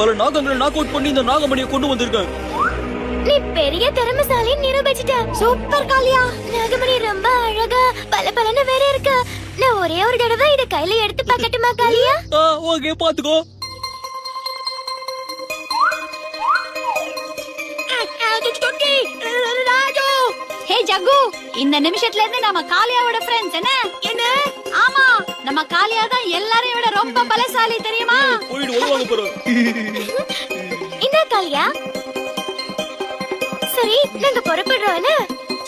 பல நாகங்களை knock out பண்ணி இந்த நாகமணியை கொண்டு வந்திருக்கேன். நீ பெரிய திறமைசாலி நிரூபிச்சிட்ட. சூப்பர் காளியா. நாகமணி ரொம்ப அழகா பளபளன்னு வேற இருக்கு. நான் ஒரே ஒரு தடவை இத கையில எடுத்து பார்க்கட்டுமா காளியா? ஓகே, பாத்துக்கோ. ஹே ஜக்கு, இந்த நிமிஷத்துல இருந்து நம்ம காளியாவோட ஃப்ரெண்ட்ஸ் என்ன? என்ன? ஆமா, நம்ம காளியா தான் எல்லாரையும் விட ரொம்ப பலசாலி தெரியுமா? போயிடு, வருவாங்க பாரு. என்ன காளியா? சரி, நாங்க புறப்படுறோம்.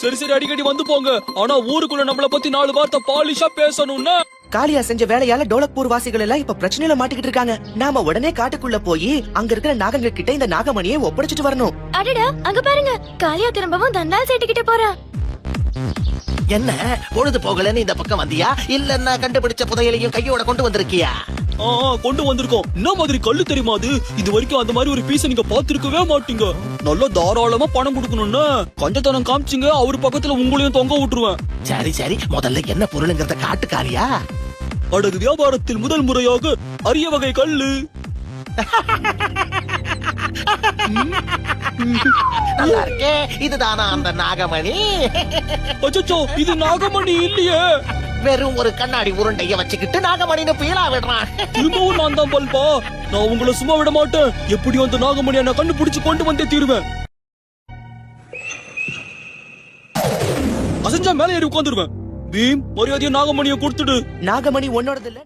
சரி சரி, அடிக்கடி வந்து போங்க. ஆனா ஊருக்குள்ள நம்மள பத்தி 4 வார்த்தை பாலிஷா பேசணும்னா. காளியா செஞ்ச வேலையால டோலக்பூர் வாசிகள் எல்லாம் இப்ப பிரச்சனையில மாட்டிக்கிட்டு இருக்காங்க. நாம உடனே காட்டுக்குள்ள போய் அங்க இருக்கிற நாகங்கள் கிட்ட இந்த நாகமணியை ஒப்படைச்சிட்டு வரணும். அடடா, அங்க பாருங்க, காளியா திரும்பவும் தண்டால் சேட்டுக்கிட்ட போறா. என்ன பொழுது போகலன்னு இந்த பக்கம் வந்தியா, இல்லன்னா கண்டுபிடிச்ச புதையலையும் கையோட கொண்டு வந்திருக்கியா? கொண்டு வந்திருக்கோம். என்ன மாதிரி கல்லு தெரியுமா அது? இது வரைக்கும் அந்த மாதிரி ஒரு பீஸ நீங்க பாத்துருக்கவே மாட்டீங்க. நல்ல தாராளமா பணம் கொடுக்கணும்னு கொஞ்சத்தனம் காமிச்சிங்க, அவரு பக்கத்துல உங்களையும் தொங்க விட்டுருவேன். சரி சரி, முதல்ல என்ன பொருளுங்கிறத காட்டுக்காரியா. அடகு வியாபாரத்தில் முதல் முறையாக அரிய வகை கல்லு. நல்லா இருக்கே, இதுதானா அந்த நாகமணி? அச்சச்சோ, இது நாகமணி இல்லையே. வெறும் ஒரு கண்ணாடி உருண்டைய வச்சுக்கிட்டு நாகமணின்னு பீலா விடுறான். திரும்பவும் நான் தான் பல்பா. நான் உங்களை சும்மா விட மாட்டேன். எப்படியும் அந்த நாகமணியை நான் கண்டுபிடிச்சு கொண்டு வந்தே தீருவேன். அசஞ்சா மேலே ஏறி உட்காந்துருவேன். பீம், மரியாதையா நாகமணியை கொடுத்துடு. நாகமணி உன்னோடது இல்ல.